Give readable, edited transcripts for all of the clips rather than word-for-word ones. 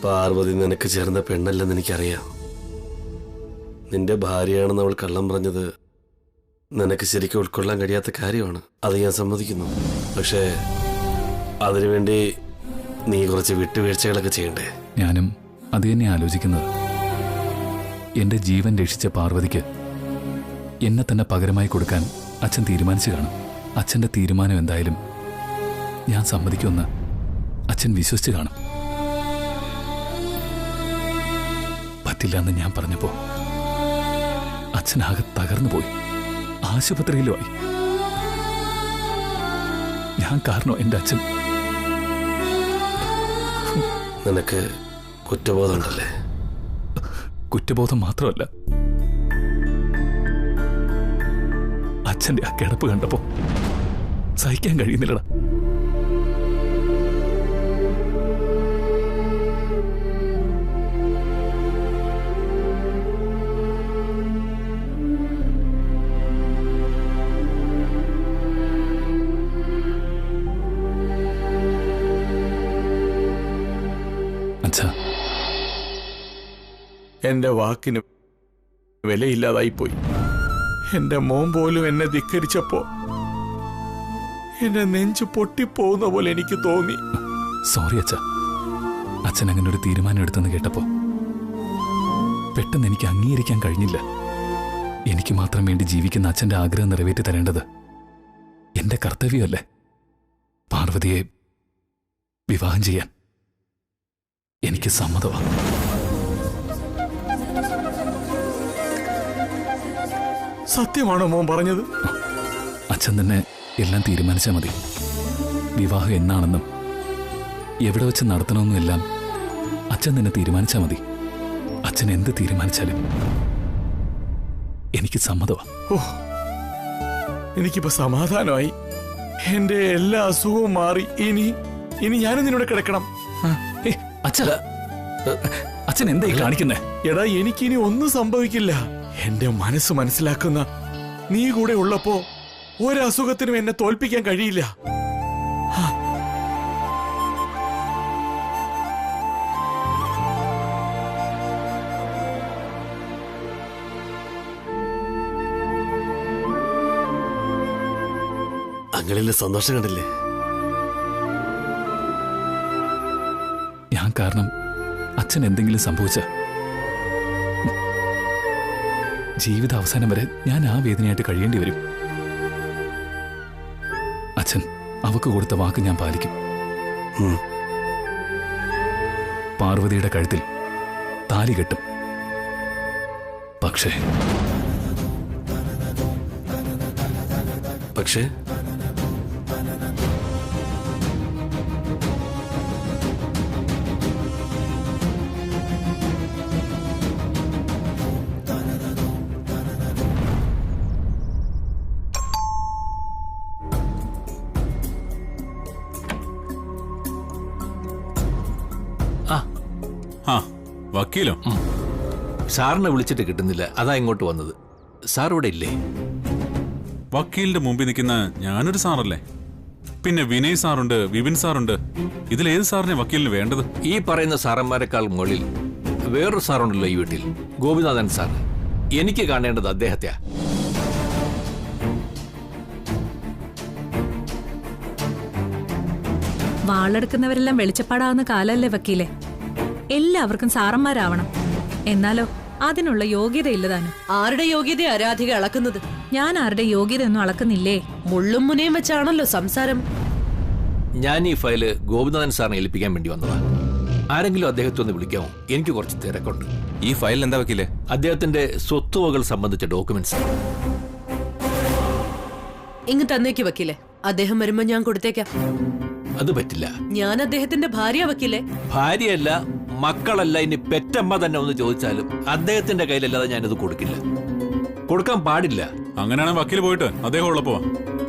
പാർവതി നിനക്ക് ചേർന്ന പെണ്ണല്ലെന്ന് എനിക്കറിയാം. നിന്റെ ഭാര്യയാണെന്ന് അവൾ കള്ളം പറഞ്ഞത് നിനക്ക് ശരിക്കും ഉൾക്കൊള്ളാൻ കഴിയാത്ത കാര്യമാണ്. അത് ഞാൻ സമ്മതിക്കുന്നു. പക്ഷേ അതിനുവേണ്ടി നീ കുറച്ച് വിട്ടുവീഴ്ചകളൊക്കെ ചെയ്യണ്ടേ? ഞാനും അത് തന്നെ ആലോചിക്കുന്നത്. എന്റെ ജീവൻ രക്ഷിച്ച പാർവതിക്ക് എന്നെ തന്നെ പകരമായി കൊടുക്കാൻ അച്ഛൻ തീരുമാനിച്ചു കാണും. അച്ഛന്റെ തീരുമാനം എന്തായാലും ഞാൻ സമ്മതിക്കുമെന്ന് അച്ഛൻ വിശ്വസിച്ചു കാണും. പറ്റില്ല എന്ന് ഞാൻ പറഞ്ഞപ്പോ അച്ഛനാകെ തകർന്നു പോയി. ആശുപത്രിയിലുമായി. ഞാൻ കാരണം എന്റെ അച്ഛൻ. നിനക്ക് കുറ്റബോധമുണ്ടല്ലേ? കുറ്റബോധം മാത്രമല്ല, അച്ഛന്റെ ആ കിടപ്പ് കണ്ടപ്പോ സഹിക്കാൻ കഴിയുന്നില്ലടാ. അച്ഛാ, എന്റെ വാക്കിന് വിലയില്ലാതായിപ്പോയി. എന്റെ മോൻ പോലും എന്നെ ധിക്കരിച്ചപ്പോ എന്റെ നെഞ്ചു പൊട്ടിപ്പോകുന്ന പോലെ എനിക്ക് തോന്നി. സോറി അച്ഛാ. അച്ഛൻ അങ്ങനെ ഒരു തീരുമാനം എടുത്തെന്ന് കേട്ടപ്പോ പെട്ടെന്ന് എനിക്ക് അംഗീകരിക്കാൻ കഴിഞ്ഞില്ല. എനിക്ക് മാത്രം വേണ്ടി ജീവിക്കുന്ന അച്ഛന്റെ ആഗ്രഹം നിറവേറ്റി തരേണ്ടത് എന്റെ കർത്തവ്യമല്ലേ? പാർവതിയെ വിവാഹം ചെയ്യാൻ എനിക്ക് സമ്മതമാണ്. സത്യമാണോ മോൻ പറഞ്ഞത്? അച്ഛൻ തന്നെ എല്ലാം തീരുമാനിച്ചാൽ മതി. വിവാഹം എന്നാണെന്നും എവിടെ വെച്ച് നടത്തണമെന്നും എല്ലാം അച്ഛൻ തന്നെ തീരുമാനിച്ചാൽ മതി. അച്ഛൻ എന്ത് തീരുമാനിച്ചാലും എനിക്ക് സമ്മതമാണ്. ഓ, എനിക്കിപ്പോ സമാധാനമായി. എന്റെ എല്ലാ അസുഖവും മാറി. ഇനി ഞാനും നിന്നോട് കിടക്കണം. അച്ഛൻ എന്തായി കാണിക്കുന്നേ? എടാ, എനിക്കിനി ഒന്നും സംഭവിക്കില്ല. എന്റെ മനസ്സ് മനസ്സിലാക്കുന്ന നീ കൂടെ ഉള്ളപ്പോ ഒരസുഖത്തിനും എന്നെ തോൽപ്പിക്കാൻ കഴിയില്ല. അങ്ങളിലെ സന്തോഷം കണ്ടില്ലേ? ഞാൻ കാരണം അച്ഛൻ എന്തെങ്കിലും സംഭവിച്ച ജീവിത അവസാനം വരെ ഞാൻ ആ വേദനയായിട്ട് കഴിയേണ്ടി വരും. അച്ഛൻ അവക്ക് കൊടുത്ത വാക്ക് ഞാൻ പാലിക്കും. പാർവതിയുടെ കഴുത്തിൽ താലി കെട്ടും. പക്ഷേ വക്കീലോ? സാറിനെ വിളിച്ചിട്ട് കിട്ടുന്നില്ല, അതാ ഇങ്ങോട്ട് വന്നത്. സാർ ഇവിടെ ഇല്ലേ? വക്കീലിന്റെ മുമ്പിൽ നിൽക്കുന്ന ഞാനൊരു സാറല്ലേ? പിന്നെ വിനയ് സാറുണ്ട്, വിപിൻ സാറുണ്ട്. ഇതിലേത് സാറിനെ വക്കീലിന് വേണ്ടത്? ഈ പറയുന്ന സാറന്മാരെക്കാൾ മുകളിൽ വേറൊരു സാറുണ്ടല്ലോ ഈ വീട്ടിൽ, ഗോപിനാഥൻ സാർ. എനിക്ക് കാണേണ്ടത് അദ്ദേഹത്തെയാ. വാളെടുക്കുന്നവരെല്ലാം വെളിച്ചപ്പാടാവുന്ന കാലല്ലേ വക്കീലെ? എല്ലാവർക്കും സാറന്മാരാവണം. എന്നാലോ അതിനുള്ള യോഗ്യതയില്ലതാനും. ആരുടെ യോഗ്യത ആരാധിക അളക്കുന്നത്? ഞാൻ ആരുടെ യോഗ്യത ഒന്നും അളക്കുന്നില്ലേ. മുള്ളും മുനയും വെച്ചാണല്ലോ സംസാരം. ഞാൻ ഈ ഫയല് ഗോപിനാഥൻ സാറിനെ ഏൽപ്പിക്കാൻ വേണ്ടി വന്നതാ. ആരെങ്കിലും അദ്ദേഹത്തെ ഒന്ന് വിളിക്കാമോ? എനിക്ക് കുറച്ച് തിരക്കുണ്ട്. ഈ ഫയൽ എന്താ വക്കീലെ? അദ്ദേഹത്തിന്റെ സ്വത്തുവകൾ സംബന്ധിച്ച ഡോക്യുമെന്റ്സ്. ഇങ്ങ് തന്നേക്ക് വക്കീലെ. അദ്ദേഹം വരുമ്പോ ഞാൻ കൊടുത്തേക്കാം. അത് പറ്റില്ല. ഞാൻ അദ്ദേഹത്തിന്റെ ഭാര്യ വക്കീലെ. ഭാര്യയല്ല, മക്കളല്ല, ഇനി പെറ്റമ്മ തന്നെ ഒന്ന് ചോദിച്ചാലും അദ്ദേഹത്തിന്റെ കയ്യിലല്ലാതെ ഞാനിത് കൊടുക്കില്ല. കൊടുക്കാൻ പാടില്ല. അങ്ങനെയാണ് വക്കീൽ പോയിട്ട് അദ്ദേഹം ഉള്ളപ്പോ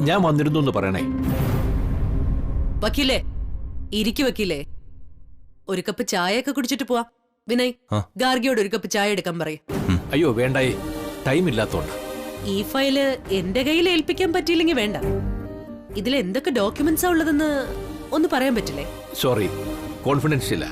ഞാൻ വന്നിരുന്നു എന്ന് പറയണേ. വക്കീലെ, ഇരിക്കു വക്കീലെ. ഒരു കപ്പ് ചായയൊക്കെ കുടിച്ചിട്ട് പോവാ. വിനയ്, ഗാർഗിയോട് ഒരു കപ്പ് ചായ എടുക്കാൻ പറയും. അയ്യോ വേണ്ടായി, ടൈം ഇല്ലാത്തോണ്ട്. ഈ ഫയല് എന്റെ കയ്യിൽ ഏൽപ്പിക്കാൻ പറ്റിയില്ലെങ്കിൽ വേണ്ട. ഇതിൽ എന്തൊക്കെ ഡോക്യുമെന്റ്സാ ഉള്ളതെന്ന് ഒന്ന് പറയാൻ പറ്റില്ലേ? സോറി, കോൺഫിഡൻഷ്യലാ.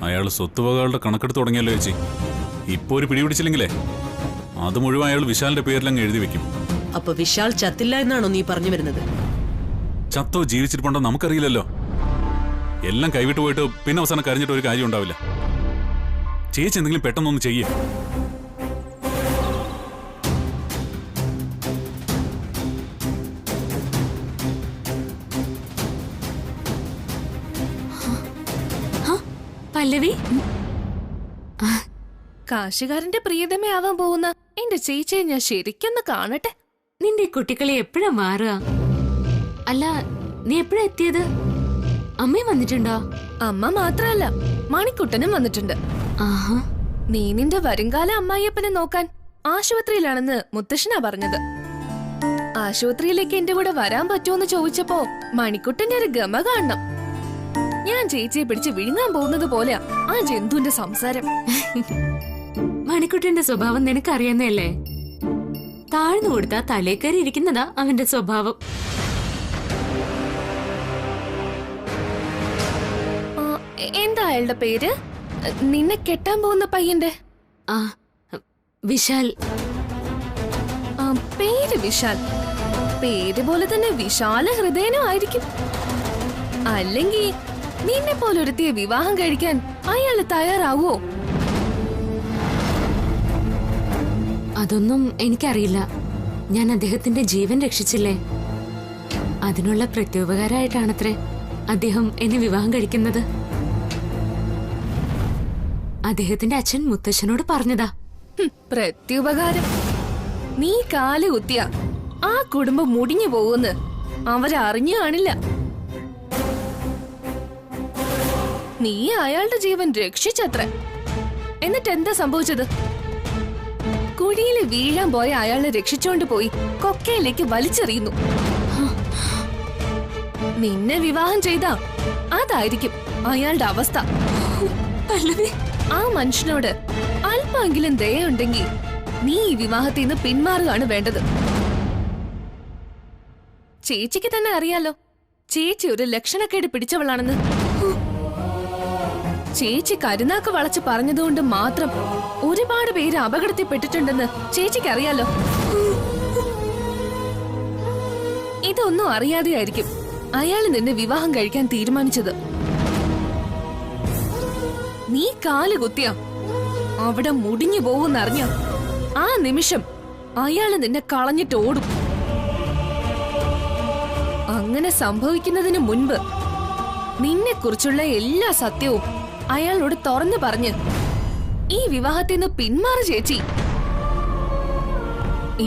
അയാൾ സ്വത്തുവകകളുടെ കണക്കെടുത്ത് തുടങ്ങിയല്ലോ ചേച്ചി. ഇപ്പൊ ഒരു പിടിപിടിച്ചില്ലെങ്കിലേ അത് മുഴുവൻ അയാൾ വിശാലിന്റെ പേരിലങ്ങ് എഴുതി വെക്കും. അപ്പൊ വിശാൽ ചത്തില്ല എന്നാണോ നീ പറഞ്ഞു വരുന്നത്? ചത്തോ ജീവിച്ചിട്ടുണ്ടോ നമുക്കറിയില്ലല്ലോ. എല്ലാം കൈവിട്ട് പോയിട്ട് പിന്നെ അവസാനം കരഞ്ഞിട്ട് ഒരു കാര്യം ഉണ്ടാവില്ല. ചേച്ചി എന്തെങ്കിലും പെട്ടെന്നൊന്ന് ചെയ്യേ. പല്ലവി, കാശുകാരന്റെ പ്രിയതമയാവാൻ പോകുന്ന എന്റെ ചേച്ചിയെ ഞാൻ ശരിക്കൊന്ന് കാണട്ടെ. നിന്റെ കുട്ടികളെ എപ്പോഴാ മാറുക? അല്ല, നീ എപ്പോഴാ എത്തിയത്? അമ്മയും വന്നിട്ടുണ്ടോ? അമ്മ മാത്രല്ല, മണിക്കുട്ടനും വന്നിട്ടുണ്ട്. ആഹാ. നീ നിന്റെ വരുംകാല അമ്മായിയപ്പനെ നോക്കാൻ ആശുപത്രിയിലാണെന്ന് മുത്തശ്ശനാ പറഞ്ഞത്. ആശുപത്രിയിലേക്ക് എന്റെ കൂടെ വരാൻ പറ്റുമോന്ന് ചോദിച്ചപ്പോ മണിക്കുട്ടന്റെ ഒരു ഗമ കാണണം. ഞാൻ ചേച്ചിയെ പിടിച്ച് വിഴുങ്ങാൻ പോകുന്നത് പോലെയാ ആ ജന്തുവിന്റെ സംസാരം. മണിക്കുട്ടന്റെ സ്വഭാവം നിനക്കറിയാന്നല്ലേ? താഴ്ന്നു കൊടുത്താ തലേക്കറി ഇരിക്കുന്നതാ അവന്റെ സ്വഭാവം. എന്താ അയാളുടെ പേര്? നിന്നെ കെട്ടാൻ പോകുന്ന പയ്യന്റെ? ആ, വിശാൽ. പേര് വിശാൽ. പേര് പോലെ തന്നെ വിശാല ഹൃദയനും ആയിരിക്കും. അല്ലെങ്കിൽ നിന്നെ പോലൊരുത്തിയെ വിവാഹം കഴിക്കാൻ അയാള് തയ്യാറാവോ? അതൊന്നും എനിക്കറിയില്ല. ഞാൻ അദ്ദേഹത്തിന്റെ ജീവൻ രക്ഷിച്ചില്ലേ, അതിനുള്ള പ്രത്യുപകാരമായിട്ടാണത്രേ അദ്ദേഹം എന്നെ വിവാഹം കഴിക്കുന്നത്. അദ്ദേഹത്തിന്റെ അച്ഛൻ മുത്തശ്ശനോട് പറഞ്ഞതാ. പ്രത്യുപകാരം? നീ കാല് കുത്തിയ ആ കുടുംബം മുടിഞ്ഞു പോകുമെന്ന് അവരറിഞ്ഞു കാണില്ല. നീ അയാളുടെ ജീവൻ രക്ഷിച്ചത്ര. എന്നിട്ട് എന്താ സംഭവിച്ചത്? കുഴിയിൽ വീഴാൻ പോയ അയാളെ രക്ഷിച്ചോണ്ട് പോയി കൊക്കയിലേക്ക് വലിച്ചെറിയുന്നു. നിന്നെ വിവാഹം ചെയ്താ അതായിരിക്കും അയാളുടെ അവസ്ഥ. ആ മനുഷ്യനോട് അല്പമെങ്കിലും ദയുണ്ടെങ്കിൽ നീ ഈ വിവാഹത്തിൽ നിന്ന് പിന്മാറുകയാണ് വേണ്ടത്. ചേച്ചിക്ക് തന്നെ അറിയാലോ ചേച്ചി ഒരു ലക്ഷണക്കേട് പിടിച്ചവളാണെന്ന്. ചേച്ചി കരുനാക്ക് വളച്ച് പറഞ്ഞതുകൊണ്ട് മാത്രം ഒരുപാട് പേര് അപകടത്തിൽപ്പെട്ടിട്ടുണ്ടെന്ന് ചേച്ചിക്ക് അറിയാലോ. ഇതൊന്നും അറിയാതെയായിരിക്കും അയാൾ നിന്നെ വിവാഹം കഴിക്കാൻ തീരുമാനിച്ചത്. നീ കാല് കുത്തിയ അവിടെ മുടിഞ്ഞു പോകുന്നറിഞ്ഞ ആ നിമിഷം അയാള് നിന്നെ കളഞ്ഞിട്ട് ഓടും. അങ്ങനെ സംഭവിക്കുന്നതിന് മുൻപ് നിന്നെ കുറിച്ചുള്ള എല്ലാ സത്യവും അയാളോട് തുറന്നു പറഞ്ഞ് ഈ വിവാഹത്തിൽ നിന്ന് പിന്മാറു ചേച്ചി.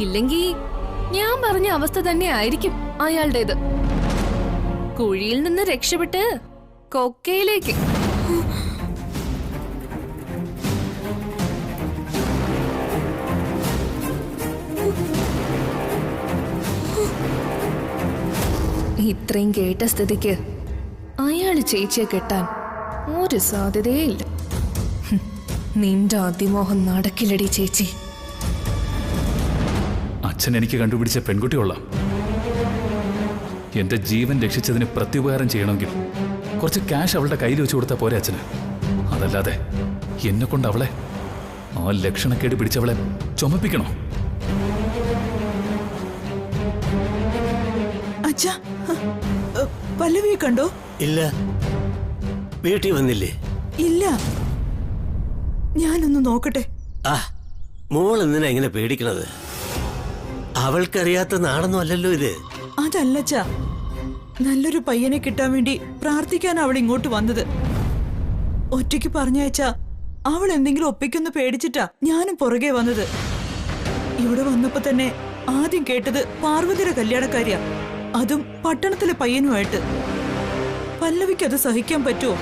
ഇല്ലെങ്കിൽ ഞാൻ പറഞ്ഞ അവസ്ഥ തന്നെ ആയിരിക്കും അയാളുടേത്. കുഴിയിൽ നിന്ന് രക്ഷപ്പെട്ട് കൊക്കയിലേക്ക്. ഇത്രയും കേട്ട സ്ഥിതിക്ക് അയാള് ചേച്ചിയെ കെട്ടാൻ ഒരു സാധ്യതയില്ല. നിന്റെ അതിമോഹം നടക്കില്ലടി ചേച്ചി. അച്ഛൻ എനിക്ക് കണ്ടുപിടിച്ച പെൺകുട്ടി കൊള്ളാം. എന്റെ ജീവൻ രക്ഷിച്ചതിന് പ്രത്യുപകാരം ചെയ്യണമെങ്കിൽ കുറച്ച് ക്യാഷ് അവളുടെ കയ്യിൽ വെച്ച് കൊടുത്താൽ പോരെ അച്ഛന്. അതല്ലാതെ എന്നെ കൊണ്ട് അവളെ, ആ ലക്ഷണക്കേട് പിടിച്ചവളെ ചുമപ്പിക്കണോ? അച്ഛാ, പല്ലവിയെ കണ്ടോ? ഇല്ല. വീട്ടിൽ വന്നില്ലേ? ഇല്ല, ഞാനൊന്ന് നോക്കട്ടെ. ആ, മോൾ എന്തിനാ ഇങ്ങനെ പേടിക്കണത്? അവൾക്കറിയാത്ത നാടൊന്നും അല്ലല്ലോ ഇത്. അതല്ലച്ചാ, നല്ലൊരു പയ്യനെ കിട്ടാൻ വേണ്ടി പ്രാർത്ഥിക്കാൻ അവൾ ഇങ്ങോട്ട് വന്നത്. ഒറ്റയ്ക്ക് പറഞ്ഞയച്ചാ അവൾ എന്തെങ്കിലും ഒപ്പിക്കൊന്ന് പേടിച്ചിട്ടാ ഞാനും പുറകെ വന്നത്. ഇവിടെ വന്നപ്പോ തന്നെ ആദ്യം കേട്ടത് പാർവതിയുടെ കല്യാണക്കാരിയാ, അതും പട്ടണത്തിലെ പയ്യനുമായിട്ട്. പല്ലവിക്കത് സഹിക്കാൻ പറ്റുമോ?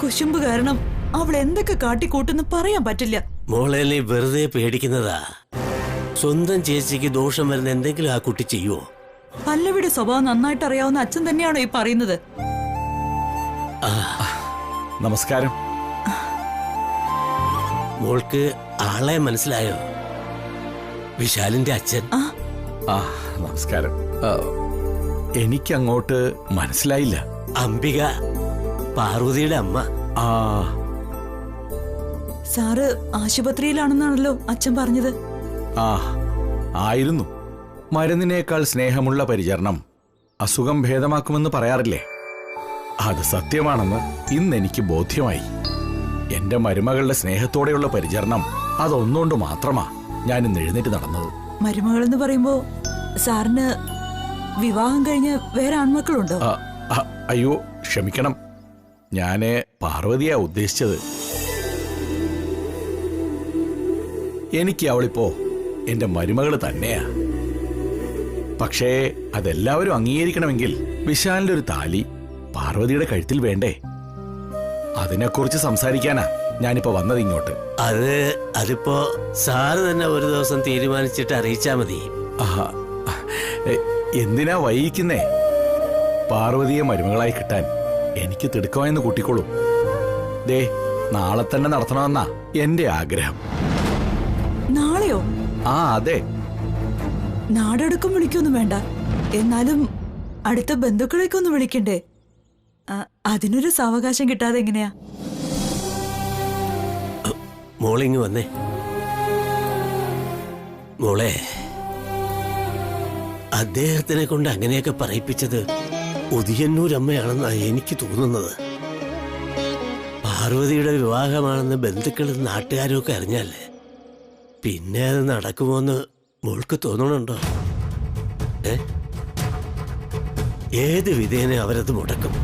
കുശുമ്പ് കാരണം അവൾ എന്തൊക്കെ കാട്ടിക്കൂട്ടെന്ന് പറയാൻ പറ്റില്ല. മോളെ നീ വെറുതെ പേടിക്കുന്നതാ. സ്വന്തം ചേച്ചിക്ക് ദോഷം വരുന്ന എന്തെങ്കിലും ആ കുട്ടി ചെയ്യുവോ? പല്ലവിയുടെ സ്വഭാവം നന്നായിട്ട് അറിയാവുന്ന അച്ഛൻ തന്നെയാണോ ഈ പറയുന്നത്? നമസ്കാരം. മോൾക്ക് ആളെ മനസ്സിലായോ? വിശാലിന്റെ അച്ഛൻ. നമസ്കാരം. എനിക്കങ്ങോട്ട് മനസ്സിലായില്ല. അംബിക, പാർവതിയുടെ അമ്മ. ആ സാറ് ആശുപത്രിയിലാണെന്നാണല്ലോ അച്ഛൻ പറഞ്ഞത്. ആ ആയിരുന്നു. മരുന്നിനേക്കാൾ സ്നേഹമുള്ള പരിചരണം അസുഖം ഭേദമാക്കുമെന്ന് പറയാറില്ലേ? അത് സത്യമാണെന്ന് ഇന്നെനിക്ക് ബോധ്യമായി. എന്റെ മരുമകളുടെ സ്നേഹത്തോടെയുള്ള പരിചരണം അതൊന്നുകൊണ്ട് മാത്രമാ ഞാൻ ഇന്ന് എഴുന്നേറ്റ് നടന്നത്. മരുമകൾ എന്ന് പറയുമ്പോ സാറിന് വിവാഹം കഴിഞ്ഞ് വേറെ ആൺമക്കളുണ്ടോ? അയ്യോ ക്ഷമിക്കണം, ഞാന് പാർവതിയാ ഉദ്ദേശിച്ചത്. എനിക്ക് അവളിപ്പോ എന്റെ മരുമകള് തന്നെയാ. പക്ഷേ അതെല്ലാവരും അംഗീകരിക്കണമെങ്കിൽ വിശാലിന്റെ ഒരു താലി പാർവതിയുടെ കഴുത്തിൽ വേണ്ടേ? അതിനെക്കുറിച്ച് സംസാരിക്കാനാ ഞാനിപ്പോ വന്നത് ഇങ്ങോട്ട്. അതിപ്പോ സാറ് തന്നെ ഒരു ദിവസം തീരുമാനിച്ചിട്ട് അറിയിച്ചാ മതി. എന്തിനാ വൈകിക്കുന്നേ? പാർവതിയെ മരുമകളായി കിട്ടാൻ എനിക്ക് തിടുക്കമായെന്ന് കൂട്ടിക്കോളൂ. ദേ, നാളെ തന്നെ നടത്തണമെന്നാ എന്റെ ആഗ്രഹം. നാളെയോ? അതെ. നാടടുക്കം വിളിക്കൊന്നും വേണ്ട, എന്നാലും അടുത്ത ബന്ധുക്കളേക്ക് ഒന്ന് വിളിക്കണ്ടേ? അതിനൊരു സാവകാശം കിട്ടാതെ എങ്ങനെയാ? മോളിങ് വന്നേ. മോളെ, അദ്ദേഹത്തിനെ കൊണ്ട് അങ്ങനെയൊക്കെ പറയിപ്പിച്ചത് ഉദിയന്നൂരമ്മയാണെന്നാ എനിക്ക് തോന്നുന്നത്. പാർവതിയുടെ വിവാഹമാണെന്ന് ബന്ധുക്കളും നാട്ടുകാരും ഒക്കെ അറിഞ്ഞാലേ പിന്നെ അത് നടക്കുമോന്ന് മോൾക്ക് തോന്നണുണ്ടോ? ഏത് വിധേന അവരത് മുടക്കും.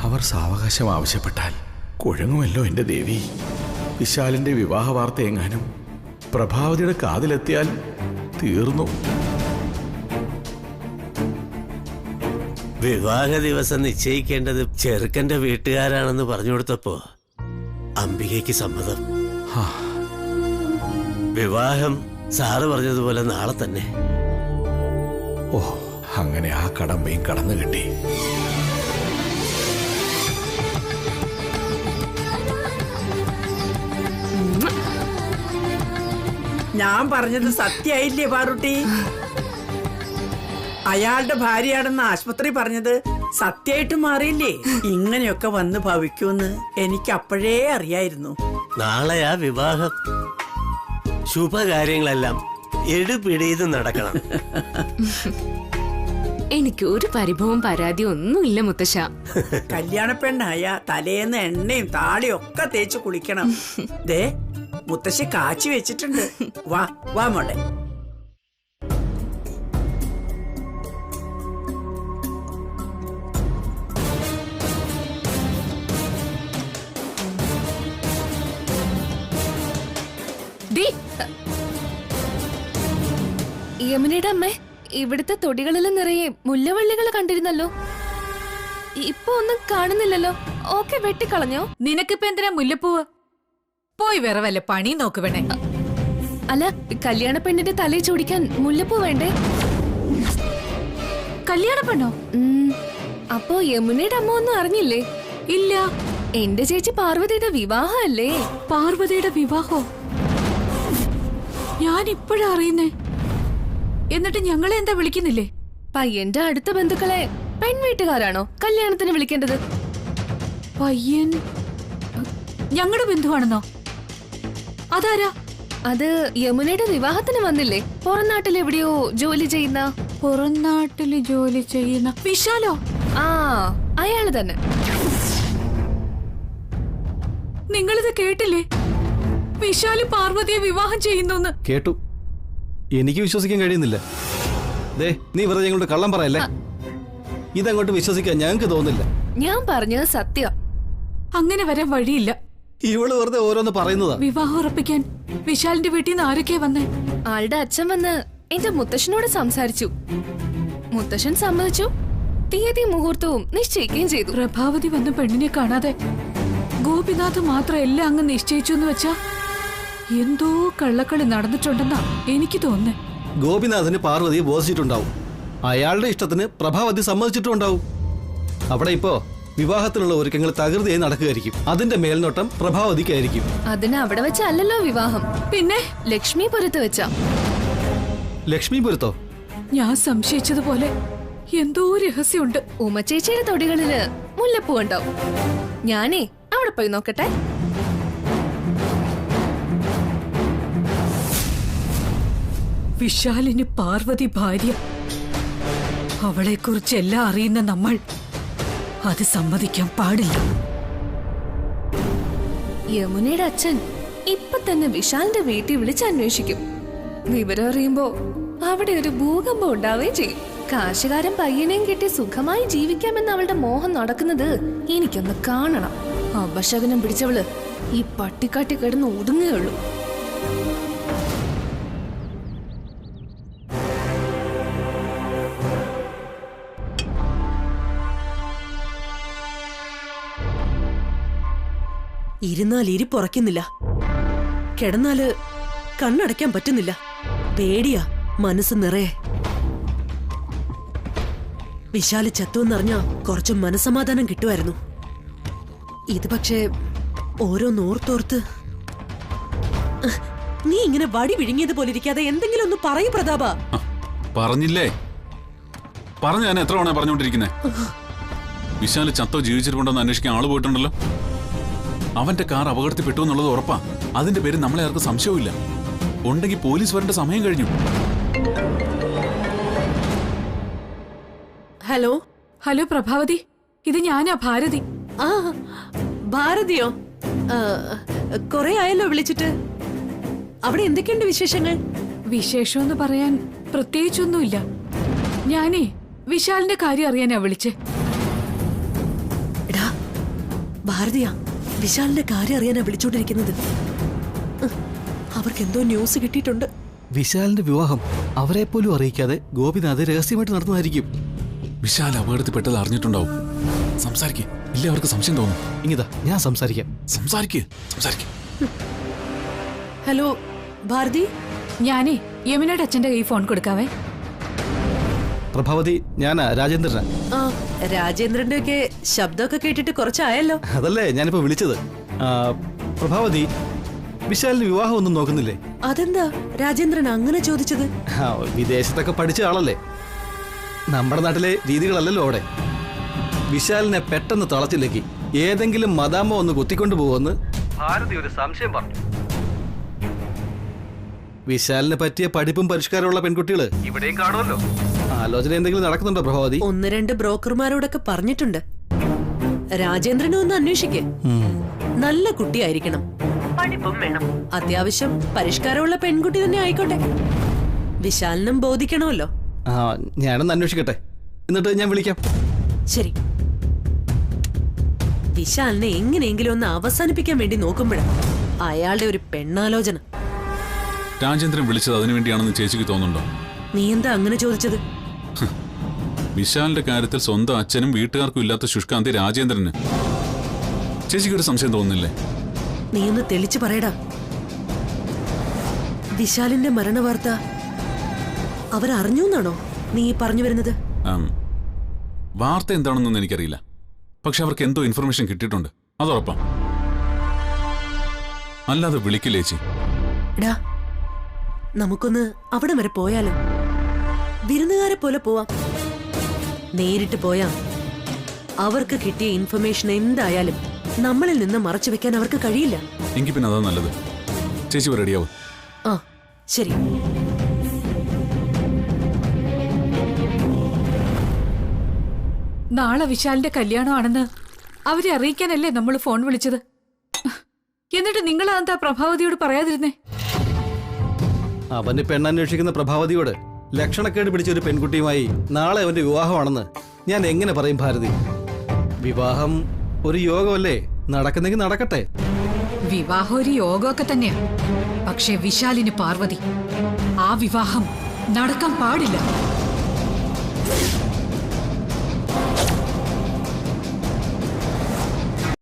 അവർ സാവകാശം ആവശ്യപ്പെട്ടാൽ കുഴങ്ങുമല്ലോ എന്റെ ദേവി. വിശാലിന്റെ വിവാഹ വാർത്ത എങ്ങാനും പ്രഭാവതിയുടെ കാതിലെത്തിയാൽ തീർന്നു. വിവാഹ ദിവസം നിശ്ചയിക്കേണ്ടത് ചെറുക്കന്റെ വീട്ടുകാരാണെന്ന് പറഞ്ഞു കൊടുത്തപ്പോ അംബികയ്ക്ക് സമ്മതം. വിവാഹം സാറ് പറഞ്ഞതുപോലെ നാളെ തന്നെ. ഓ, അങ്ങനെ ആ കടമ്പയും കടന്നു കിട്ടി. ഞാൻ പറഞ്ഞത് സത്യായില്ലേ പാറുട്ടി? അയാളുടെ ഭാര്യയാണെന്ന് ആശുപത്രി പറഞ്ഞത് സത്യമായിട്ട് മാറിയില്ലേ? ഇങ്ങനെയൊക്കെ വന്ന് ഭവിക്കുമെന്ന് എനിക്ക് അപ്പോഴേ അറിയായിരുന്നു. നാളെയാ വിവാഹം. ശുഭകാര്യങ്ങളെല്ലാം എടുപിടിയത് നടക്കണം. എനിക്ക് ഒരു പരിഭവം പരാതിയും ഒന്നുമില്ല മുത്തശ്ശ. കല്യാണ പെണ്ണായ തലേന്ന് എണ്ണയും താളിയും ഒക്കെ തേച്ച് കുളിക്കണം. ദേ, മുത്തശ്ശി കാച്ചി വെച്ചിട്ടുണ്ട്. വാ വാ മോളെ. യമുനയുടെ അമ്മേ, ഇവിടുത്തെ തൊടികളിലും നിറയെ മുല്ലവള്ളികൾ കണ്ടിരുന്നല്ലോ. ഇപ്പൊ ഒന്നും കാണുന്നില്ലല്ലോ. ഓക്കെ, വെട്ടിക്കളഞ്ഞോ? നിനക്കിപ്പോ എന്തിനാ മുല്ലപ്പൂവ്? പോയി വേറെ വല്ല പണി നോക്ക് വേണേ. അല്ല, കല്യാണ പെണ്ണിന്റെ തലയിൽ ചൂടിക്കാൻ മുല്ലപ്പൂ വേണ്ടേ? കല്യാണ പെണ്ണോ? അപ്പോ യമുനയുടെ അമ്മ ഒന്നും അറിഞ്ഞില്ലേ? ഇല്ല. എന്റെ ചേച്ചി പാർവതിയുടെ വിവാഹം അല്ലേ? പാർവതിയുടെ വിവാഹോ? ഞാൻ ഇപ്പോഴാ അറിയുന്നേ. എന്നിട്ട് ഞങ്ങളെ എന്താ വിളിക്കുന്നില്ലേ? പയ്യന്റെ അടുത്ത ബന്ധുക്കളെ പെൺവീട്ടുകാരാണോ കല്യാണത്തിന് വിളിക്കേണ്ടത്? പയ്യൻ ഞങ്ങളുടെ ബന്ധുവാണെന്നോ? അതാരാ? അത് യമുനയുടെ വിവാഹത്തിന് വന്നില്ലേ? പുറം നാട്ടിൽ എവിടെയോ ജോലി ചെയ്യുന്ന. പുറം നാട്ടില് ജോലി ചെയ്യുന്ന വിശാലോ? അയാള് തന്നെ. നിങ്ങളിത് കേട്ടില്ലേ? വിശാല് പാർവതിയെ വിവാഹം ചെയ്യുന്നു. കേട്ടു. എനിക്ക് വിശ്വസിക്കാൻ കഴിയുന്നില്ല. ദേ, നീ വെറുതെ ഞങ്ങളുടെ കള്ളം പറയല്ലേ. ഇതങ്ങോട്ട് വിശ്വസിക്കാൻ ഞങ്ങൾക്ക് തോന്നില്ല. ഞാൻ പറഞ്ഞത് സത്യം. അങ്ങനെ വരാൻ വഴിയില്ല. ഇവള് വെറുതെ ഓരോന്ന് പറയുന്നതാ. വിവാഹം ഉറപ്പിക്കാൻ വിശാലിന്റെ വീട്ടിൽ നിന്ന് ആരൊക്കെയാ വന്നേ? ആളുടെ അച്ഛൻ വന്ന് എന്റെ മുത്തശ്ശനോട് സംസാരിച്ചു. മുത്തശ്ശൻ സമ്മതിച്ചു. തീയതി മുഹൂർത്തവും നിശ്ചയിക്കുകയും ചെയ്തു. പ്രഭാവതി വന്ന പെണ്ണിനെ കാണാതെ ഗോപിനാഥ് മാത്രം എല്ലാം അങ്ങ് നിശ്ചയിച്ചു എന്ന് വെച്ചാ എന്തോ കള്ളക്കളി നടന്നിട്ടുണ്ടെന്നാ എനിക്ക് തോന്നുന്നേ. ഗോപിനാഥന് പാർവതിയെ ബോധിച്ചിട്ടുണ്ടാവും. അയാളുടെ ഇഷ്ടത്തിന് പ്രഭാവതി സമ്മതിച്ചിട്ടുണ്ടാവും. അവിടെ ഇപ്പോ വിവാഹത്തിലുള്ള ഒരുക്കങ്ങൾ തകൃതിയായി നടക്കുകയായിരിക്കും. അതിന്റെ മേൽനോട്ടം പ്രഭാവതിക്കായിരിക്കും. അതിന് അവിടെ വെച്ചല്ലോ വിവാഹം. പിന്നെ ലക്ഷ്മിപുരത്ത് വെച്ചാ. ലക്ഷ്മിപുരത്തോ? ഞാൻ സംശയിച്ചതുപോലെ എന്തോ രഹസ്യമുണ്ട്. ഉമച്ചേച്ചിയുടെ തൊടികളില് മുല്ലപ്പൂ ഉണ്ടാവും. ഞാനേ അവിടെ പോയി നോക്കട്ടെ. വിശാലിന് പാർവതി ഭാര്യ. അവളെക്കുറിച്ച് എല്ലാം അറിയുന്ന നമ്മൾ അത് സമ്മതിക്കാൻ പാടില്ല. യമുനയുടെ അച്ഛൻ ഇപ്പൊ തന്നെ വിശാലിന്റെ വീട്ടിൽ വിളിച്ച് അന്വേഷിക്കും. വിവരം അറിയുമ്പോ അവിടെ ഒരു ഭൂകമ്പം ഉണ്ടാവുകയും ചെയ്യും. കാശുകാരൻ പയ്യനെയും കിട്ടി സുഖമായി ജീവിക്കാമെന്ന് അവളുടെ മോഹം നടക്കുന്നത് എനിക്കൊന്ന് കാണണം. അപശകനം പിടിച്ചവള് ഈ പട്ടിക്കാട്ടി കിടന്ന് ഒതുങ്ങുകയുള്ളൂ. ഇരുന്നാൽ ഇരിപ്പുറയ്ക്കുന്നില്ല, കിടന്നാല് കണ്ണടയ്ക്കാൻ പറ്റുന്നില്ല. പേടിയാ മനസ്സ് നിറയെ. വിശാല് ചത്തുവെന്നറിഞ്ഞ കുറച്ച് മനസമാധാനം കിട്ടുമായിരുന്നു. ഇത് പക്ഷേ ഓരോന്നോർത്തോർത്ത്. നീ ഇങ്ങനെ വടി വിഴുങ്ങിയത് പോലെ ഇരിക്കാതെ എന്തെങ്കിലും ഒന്ന് പറയൂ പ്രതാപ. പറഞ്ഞില്ലേ, പറഞ്ഞു. ഞാൻ എത്ര തവണ പറഞ്ഞുകൊണ്ടിരിക്കുന്നേ. വിശാല് ചത്തോ ജീവിച്ചിട്ടുണ്ടോന്ന് അന്വേഷിക്കാൻ ആള് പോയിട്ടുണ്ടല്ലോ. അവന്റെ കാർ അപകടത്തിൽപ്പെട്ടു എന്നുള്ളത് ഉറപ്പാ. അതിന്റെ പേര് നമ്മളെ ആർക്കും സംശയവുമില്ല. ഉണ്ടെങ്കിൽ പോലീസ് വരേണ്ട സമയം കഴിഞ്ഞു. ഹലോ ഹലോ പ്രഭാവതി, ഇത് ഞാനാ ഭാരതി. ആ ഭാരതിയോ? കൊറേ ആയല്ലോ വിളിച്ചിട്ട്. അവിടെ എന്തൊക്കെയുണ്ട് വിശേഷങ്ങൾ? വിശേഷമെന്ന് പറയാൻ പ്രത്യേകിച്ചൊന്നുമില്ല. ഞാനേ വിശാലിന്റെ കാര്യം അറിയാനാ വിളിച്ചേ. എടാ ഭാരതിയാ, വിശാലിന്റെ കാര്യം അറിയാനാ വിളിച്ചോണ്ടിരിക്കുന്നത്. അവർക്ക് എന്തോ ന്യൂസ് കിട്ടിയിട്ടുണ്ട്. വിശാലിന്റെ വിവാഹം അവരെ പോലും അറിയിക്കാതെ ഗോപിനാഥ് രഹസ്യമായിട്ട് നടന്നതായിരിക്കും. വിശാൽ അപകടത്തിൽപ്പെട്ടത് അറിഞ്ഞിട്ടുണ്ടാവും. സംസാരിക്കേ, ഇല്ല അവർക്ക് സംശയം തോന്നും. ഇങ്ങിതാ ഞാൻ സംസാരിക്കാം. സംസാരിക്കേ. ഹലോ ഭാരതി, ഞാനേ യമുനയുടെ അച്ഛന്റെ കൈ ഫോൺ കൊടുക്കാവേ. പ്രഭാവതി, ഞാനാ രാജേന്ദ്രനാ. ആ രാജേന്ദ്രന്റെ ഒക്കെ ശബ്ദമൊക്കെ കേട്ടിട്ട് കുറച്ചായല്ലോ. അതല്ലേ ഞാനിപ്പോ വിളിച്ചത്. പ്രഭാവതി, വിശാലിന് വിവാഹം ഒന്നും നോക്കുന്നില്ലേ? അതെന്താ രാജേന്ദ്രൻ അങ്ങനെ ചോദിച്ചത്? വിദേശത്തൊക്കെ പഠിച്ച ആളല്ലേ. നമ്മുടെ നാട്ടിലെ രീതികളല്ലല്ലോ അവിടെ. വിശാലിനെ പെട്ടെന്ന് തളച്ചിലേക്ക് ഏതെങ്കിലും മദാമ ഒന്ന് കുത്തിക്കൊണ്ടു പോകുമെന്ന് ഭാരതി ഒരു സംശയം പറഞ്ഞു. വിശാലിനെ പറ്റിയ പഠിപ്പും പരിഷ്കാരമുള്ള പെൺകുട്ടികള് ഇവിടെയും കാണുമല്ലോ. ആലോചന എന്തെങ്കിലും നടക്കുന്നുണ്ടോ പ്രഭാവതി? 1-2 ബ്രോക്കർമാരോടൊക്കെ പറഞ്ഞിട്ടുണ്ട്. രാജേന്ദ്രനെ ഒന്ന് അന്വേഷിക്കേ. നല്ല കുട്ടിയായിരിക്കണം, പഠിപ്പും വേണം, അത്യാവശ്യം പരിഷ്കാരമുള്ള പെൺകുട്ടി തന്നെ ആയിക്കോട്ടെ. വിശാലിനും ബോധിക്കണമല്ലോ. ഞാനൊന്ന് അന്വേഷിക്കട്ടെ, എന്നിട്ട് ഞാൻ വിളിക്കാം. ശരി. വിശാലിനെ എങ്ങനെയെങ്കിലും ഒന്ന് അവസാനിപ്പിക്കാൻ വേണ്ടി നോക്കുമ്പോഴാണ് അയാളുടെ ഒരു പെണ്ണാലോചന. രാജേന്ദ്രൻ വിളിച്ചത് അതിനുവേണ്ടിയാണെന്ന് ചേച്ചിക്ക് തോന്നുന്നുണ്ടോ? നീ എന്താ അങ്ങനെ ചോദിച്ചത്? വിശാലിന്റെ കാര്യത്തിൽ സ്വന്തം അച്ഛനും വീട്ടുകാർക്കും ഇല്ലാത്ത ശുഷ്കാന്തി രാജേന്ദ്രന്. ചേച്ചിക്ക് ഒരു സംശയം തോന്നുന്നില്ലേ? നീ ഒന്ന് തെളിച്ചു പറയടാ. വിശാലിന്റെ മരണവാർത്ത അവരറിഞ്ഞു എന്നാണോ നീ പറഞ്ഞു വരുന്നത്? വാർത്ത എന്താണെന്നൊന്നും എനിക്കറിയില്ല. പക്ഷെ അവർക്ക് എന്തോ ഇൻഫർമേഷൻ കിട്ടിയിട്ടുണ്ട്, അതുറപ്പാ. അല്ലാതെ വിളിക്കില്ലേ ചേച്ചി? എടാ, നമുക്കൊന്ന് അവിടെ വരെ പോയാലോ? വിരുന്നുകാരെ പോലെ പോവാം. നേരിട്ട് പോയാ അവർക്ക് കിട്ടിയ ഇൻഫർമേഷൻ എന്തായാലും നമ്മളിൽ നിന്ന് മറച്ചു വെക്കാൻ അവർക്ക് കഴിയില്ല. എങ്കിൽ പിന്നെ അതാ നല്ലത്. ചേച്ചി റെഡിയാവും. ആ ശരി. നാളെ വിശാലിന്റെ കല്യാണമാണെന്ന് അവരെ അറിയിക്കാനല്ലേ നമ്മൾ ഫോൺ വിളിച്ചത്. എന്നിട്ട് നിങ്ങൾ എന്താ പ്രഭാവതിയോട് പറയാതിരുന്നേ? അവന് പെണ്ണന്വേഷിക്കുന്ന പ്രഭാവതിയോട് ലക്ഷണക്കേട് പിടിച്ച ഒരു പെൺകുട്ടിയുമായി നാളെ അവന്റെ വിവാഹമാണെന്ന് ഞാൻ എങ്ങനെ പറയും ഭാരതി? വിവാഹം ഒരു യോഗമല്ലേ, നടക്കുന്നെങ്കിൽ നടക്കട്ടെ. വിവാഹം ഒരു യോഗമൊക്കെ തന്നെയാ. പക്ഷെ വിശാലിന് പാർവതി, ആ വിവാഹം നടക്കാൻ പാടില്ല.